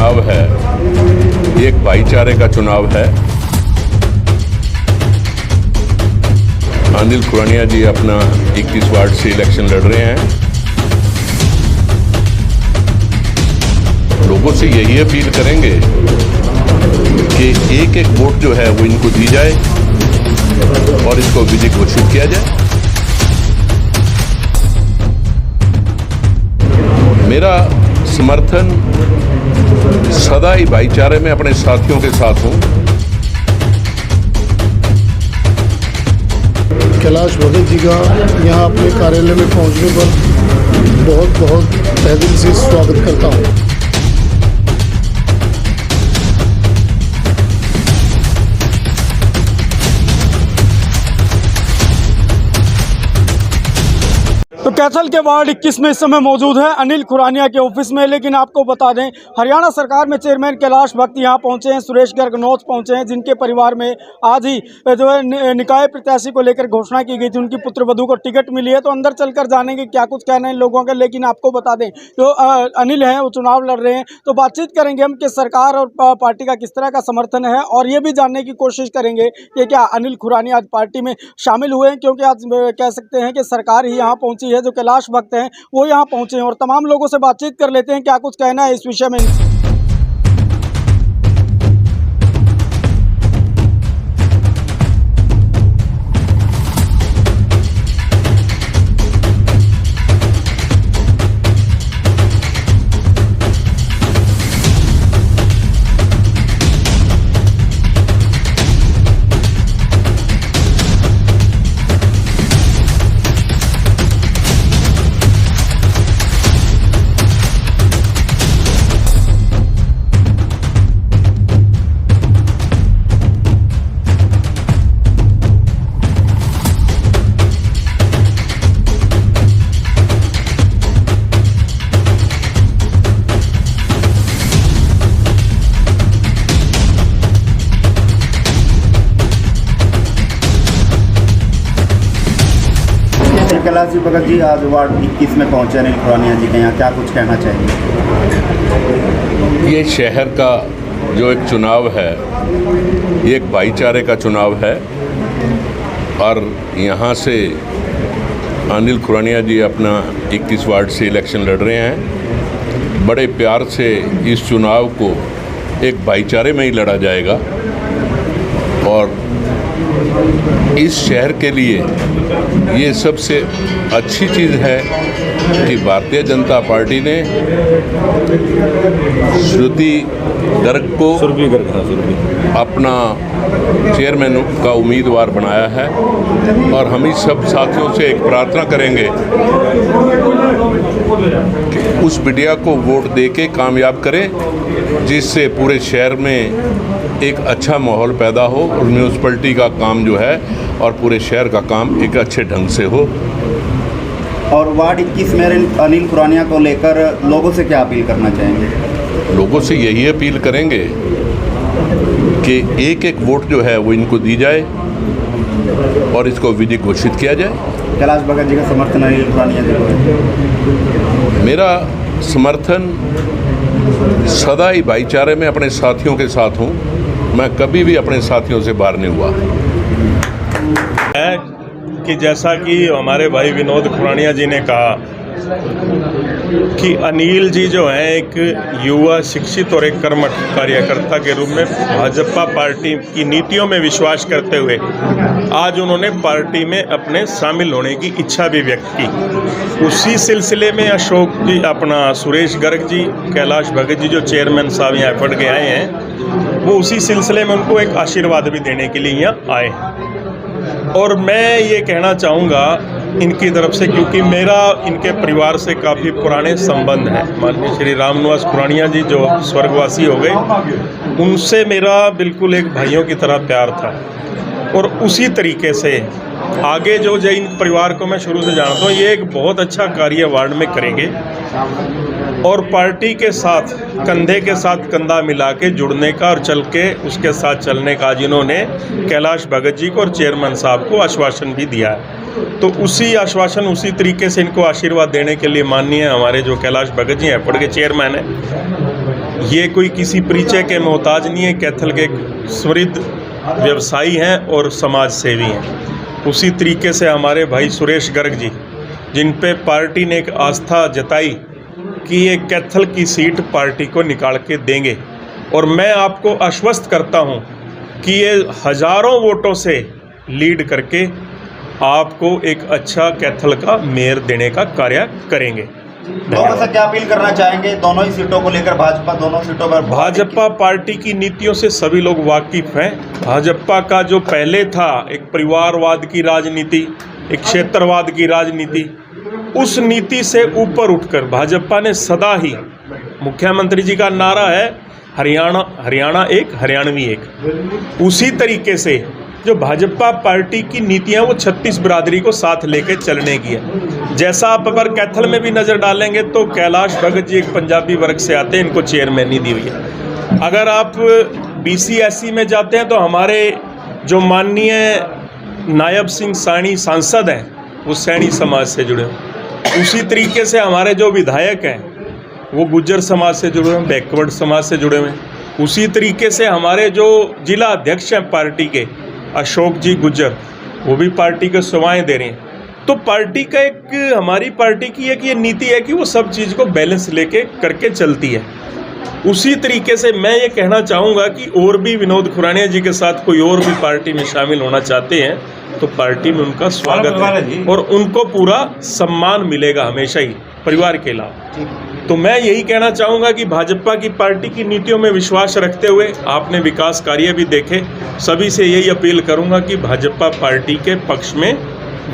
चुनाव है ये एक भाईचारे का चुनाव है। अनिल खुरानिया जी अपना 21 वार्ड से इलेक्शन लड़ रहे हैं। लोगों से यही अपील करेंगे कि एक एक वोट जो है वो इनको दी जाए और इसको विजय घोषित किया जाए। मेरा समर्थन सदा ही भाईचारे में अपने साथियों के साथ हूं। कैलाश भगत जी का यहाँ अपने कार्यालय में पहुँचने पर बहुत बहुत तहे दिल से स्वागत करता हूँ। तो कैथल के वार्ड 21 में इस समय मौजूद है अनिल खुरानिया के ऑफिस में। लेकिन आपको बता दें, हरियाणा सरकार में चेयरमैन कैलाश भगत यहाँ पहुँचे हैं, सुरेश गर्ग नौच पहुँचे हैं, जिनके परिवार में आज ही जो है निकाय प्रत्याशी को लेकर घोषणा की गई थी। उनकी पुत्रवधू को टिकट मिली है। तो अंदर चलकर जानेंगे क्या कुछ कहना है लोगों का। लेकिन आपको बता दें, जो अनिल हैं वो चुनाव लड़ रहे हैं, तो बातचीत करेंगे हम कि सरकार और पार्टी का किस तरह का समर्थन है, और ये भी जानने की कोशिश करेंगे कि क्या अनिल खुरानिया आज पार्टी में शामिल हुए हैं, क्योंकि आज कह सकते हैं कि सरकार ही यहाँ पहुँची है। जो कैलाश भगत हैं वो यहाँ पहुंचे हैं और तमाम लोगों से बातचीत कर लेते हैं क्या कुछ कहना है इस विषय में। कैलाश भगत जी आज वार्ड 21 में पहुंचे अनिल खुरानिया जी के यहाँ, क्या कुछ कहना चाहिए? ये शहर का जो एक चुनाव है ये एक भाईचारे का चुनाव है और यहाँ से अनिल खुरानिया जी अपना 21 वार्ड से इलेक्शन लड़ रहे हैं। बड़े प्यार से इस चुनाव को एक भाईचारे में ही लड़ा जाएगा और इस शहर के लिए ये सबसे अच्छी चीज़ है कि भारतीय जनता पार्टी ने श्रुति गर्ग को अपना चेयरमैन का उम्मीदवार बनाया है। और हम ही सब साथियों से एक प्रार्थना करेंगे कि उस बिटिया को वोट देके कामयाब करें, जिससे पूरे शहर में एक अच्छा माहौल पैदा हो और म्यूनसिपलिटी का काम जो है और पूरे शहर का काम एक अच्छे ढंग से हो। और वार्ड 21 में अनिल खुरानिया को लेकर लोगों से क्या अपील करना चाहेंगे? लोगों से यही अपील करेंगे कि एक एक वोट जो है वो इनको दी जाए और इसको विजय घोषित किया जाए। कैलाश भगत जी का समर्थन अनिल खुरानिया जी को है। मेरा समर्थन सदा ही भाईचारे में अपने साथियों के साथ हूँ। मैं कभी भी अपने साथियों से बाहर नहीं हुआ है कि जैसा कि हमारे भाई विनोद खुरानिया जी ने कहा कि अनिल जी जो हैं एक युवा शिक्षित और एक कर्मठ कार्यकर्ता के रूप में भाजपा पार्टी की नीतियों में विश्वास करते हुए आज उन्होंने पार्टी में अपने शामिल होने की इच्छा भी व्यक्त की। उसी सिलसिले में अशोक जी अपना सुरेश गर्ग जी, कैलाश भगत जी जो चेयरमैन साहब यहाँ पढ़ के आए हैं, वो उसी सिलसिले में उनको एक आशीर्वाद भी देने के लिए यहाँ आए हैं। और मैं ये कहना चाहूँगा इनकी तरफ से, क्योंकि मेरा इनके परिवार से काफ़ी पुराने संबंध हैं। माननीय श्री रामनिवास खुरानिया जी जो स्वर्गवासी हो गए, उनसे मेरा बिल्कुल एक भाइयों की तरह प्यार था। और उसी तरीके से आगे जो इन परिवार को मैं शुरू से जानता हूँ, ये एक बहुत अच्छा कार्य वार्ड में करेंगे और पार्टी के साथ कंधे के साथ कंधा मिला के जुड़ने का और चल के उसके साथ चलने का जिन्होंने कैलाश भगत जी को और चेयरमैन साहब को आश्वासन भी दिया है। तो उसी आश्वासन उसी तरीके से इनको आशीर्वाद देने के लिए माननीय हमारे जो कैलाश भगत जी हैं पढ़ के चेयरमैन हैं, ये कोई किसी परिचय के मोहताज नहीं है। कैथल के एक समृद्ध व्यवसायी हैं और समाज सेवी हैं। उसी तरीके से हमारे भाई सुरेश गर्ग जी, जिन पे पार्टी ने एक आस्था जताई कि ये कैथल की सीट पार्टी को निकाल के देंगे, और मैं आपको आश्वस्त करता हूं कि ये हज़ारों वोटों से लीड करके आपको एक अच्छा कैथल का मेयर देने का कार्य करेंगे। लोगों से क्या अपील करना चाहेंगे दोनों ही सीटों को लेकर? भाजपा दोनों सीटों पर भाजपा पार्टी की नीतियों से सभी लोग वाकिफ हैं। भाजपा का जो पहले था एक परिवारवाद की राजनीति, एक क्षेत्रवाद की राजनीति, उस नीति से ऊपर उठकर भाजपा ने सदा ही, मुख्यमंत्री जी का नारा है हरियाणा एक, हरियाणवी एक। उसी तरीके से जो भाजपा पार्टी की नीतियां वो 36 बिरादरी को साथ लेके चलने की है। जैसा आप अगर कैथल में भी नज़र डालेंगे तो कैलाश भगत जी एक पंजाबी वर्ग से आते हैं, इनको चेयरमैनी दी हुई है। अगर आप BC/SC में जाते हैं तो हमारे जो माननीय नायब सिंह साणी सांसद हैं वो सैनी समाज से जुड़े हैं। उसी तरीके से हमारे जो विधायक हैं वो गुज्जर समाज से जुड़े हैं, बैकवर्ड समाज से जुड़े हुए हैं। उसी तरीके से हमारे जो जिला अध्यक्ष हैं पार्टी के अशोक जी गुज्जर, वो भी पार्टी को सेवाएं दे रहे हैं। तो पार्टी का एक, हमारी पार्टी की एक ये नीति है कि वो सब चीज़ को बैलेंस लेके करके चलती है। उसी तरीके से मैं ये कहना चाहूँगा कि और भी विनोद खुरानिया जी के साथ कोई और भी पार्टी में शामिल होना चाहते हैं तो पार्टी में उनका स्वागत है और उनको पूरा सम्मान मिलेगा हमेशा ही परिवार के अलावा। तो मैं यही कहना चाहूँगा कि भाजपा की पार्टी की नीतियों में विश्वास रखते हुए आपने विकास कार्य भी देखे, सभी से यही अपील करूँगा कि भाजपा पार्टी के पक्ष में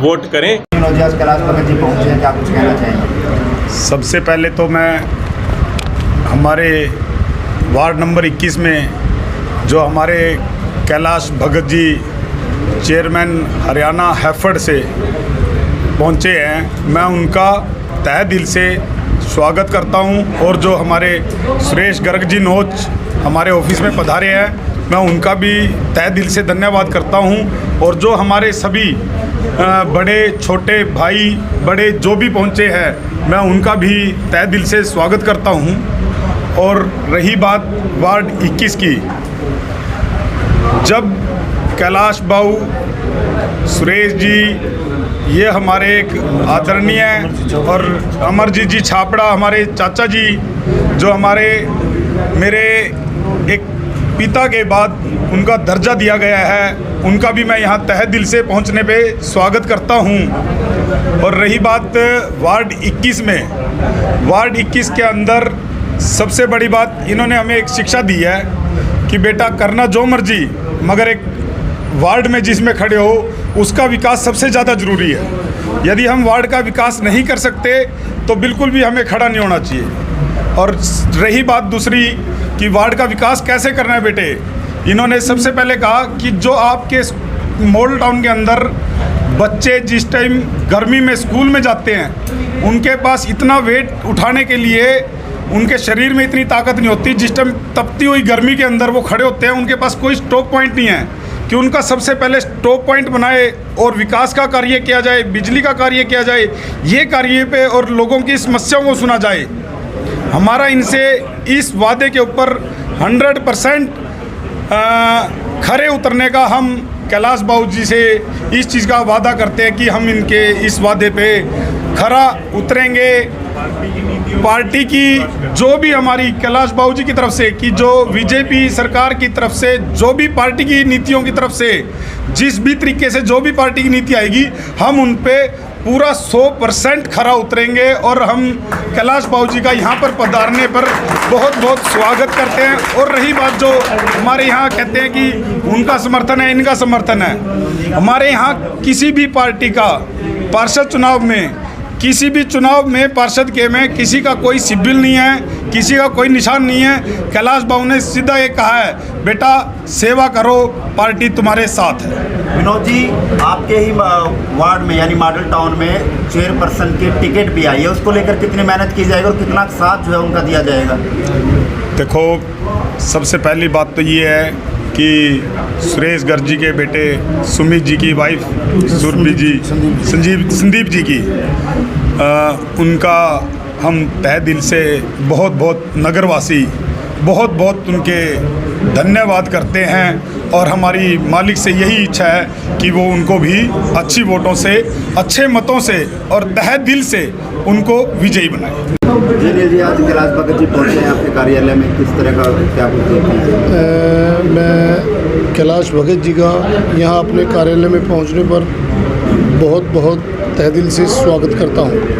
वोट करें। कैलाश भगत जी पहुँचे हैं, क्या कुछ कहना चाहेंगे? सबसे पहले तो मैं हमारे वार्ड नंबर 21 में जो हमारे कैलाश भगत जी चेयरमैन हरियाणा हैफर्ड से पहुँचे हैं, मैं उनका तहे दिल से स्वागत करता हूं। और जो हमारे सुरेश गर्ग जी नोच हमारे ऑफिस में पधारे हैं, मैं उनका भी तहे दिल से धन्यवाद करता हूं। और जो हमारे सभी बड़े छोटे भाई बड़े जो भी पहुंचे हैं, मैं उनका भी तहे दिल से स्वागत करता हूं। और रही बात वार्ड 21 की, जब कैलाश बाबू, सुरेश जी, ये हमारे एक आदरणीय और अमरजीत जी छापड़ा, हमारे चाचा जी जो हमारे मेरे एक पिता के बाद उनका दर्जा दिया गया है, उनका भी मैं यहाँ तहे दिल से पहुँचने पे स्वागत करता हूँ। और रही बात वार्ड 21 में, वार्ड 21 के अंदर सबसे बड़ी बात इन्होंने हमें एक शिक्षा दी है कि बेटा करना जो मर्जी, मगर एक वार्ड में जिसमें खड़े हो उसका विकास सबसे ज़्यादा ज़रूरी है। यदि हम वार्ड का विकास नहीं कर सकते तो बिल्कुल भी हमें खड़ा नहीं होना चाहिए। और रही बात दूसरी कि वार्ड का विकास कैसे करना है बेटे, इन्होंने सबसे पहले कहा कि जो आपके मॉडल टाउन के अंदर बच्चे जिस टाइम गर्मी में स्कूल में जाते हैं, उनके पास इतना वेट उठाने के लिए उनके शरीर में इतनी ताकत नहीं होती। जिस टाइम तपती हुई गर्मी के अंदर वो खड़े होते हैं, उनके पास कोई स्टॉप पॉइंट नहीं है कि उनका सबसे पहले स्टॉप पॉइंट बनाए और विकास का कार्य किया जाए, बिजली का कार्य किया जाए, ये कार्य पे और लोगों की समस्याओं को सुना जाए। हमारा इनसे इस वादे के ऊपर 100% खरे उतरने का हम कैलाश बाबू जी से इस चीज़ का वादा करते हैं कि हम इनके इस वादे पे खरा उतरेंगे। पार्टी की जो भी हमारी कैलाश बाबू जी की तरफ से कि जो बीजेपी सरकार की तरफ से जो भी पार्टी की नीतियों की तरफ से जिस भी तरीके से जो भी पार्टी की नीति आएगी, हम उन पे पूरा 100% खरा उतरेंगे। और हम कैलाश बाबू जी का यहाँ पर पधारने पर बहुत बहुत स्वागत करते हैं। और रही बात जो हमारे यहाँ कहते हैं कि उनका समर्थन है, इनका समर्थन है, हमारे यहाँ किसी भी पार्टी का पार्षद चुनाव में, किसी भी चुनाव में पार्षद के में किसी का कोई सिबिल नहीं है, किसी का कोई निशान नहीं है। कैलाश बाबू ने सीधा ये कहा है, बेटा सेवा करो, पार्टी तुम्हारे साथ है। विनोद जी, आपके ही वार्ड में यानी मॉडल टाउन में चेयरपर्सन की टिकट भी आई है, उसको लेकर कितनी मेहनत की जाएगी और कितना साथ जो है उनका दिया जाएगा? देखो, सबसे पहली बात तो ये है कि सुरेश गर्ग जी के बेटे सुमित जी की वाइफ सुरभि जी, संदीप जी की उनका हम तहे दिल से बहुत बहुत नगरवासी बहुत बहुत उनके धन्यवाद करते हैं और हमारी मालिक से यही इच्छा है कि वो उनको भी अच्छी वोटों से, अच्छे मतों से और तहे दिल से उनको विजयी बनाए। जी अनिल जी, आज कैलाश भगत जी पहुँचे हैं आपके कार्यालय में, किस तरह का क्या कुछ देखते हैं? मैं कैलाश भगत जी का यहाँ अपने कार्यालय में पहुँचने पर बहुत बहुत तहे दिल से स्वागत करता हूँ।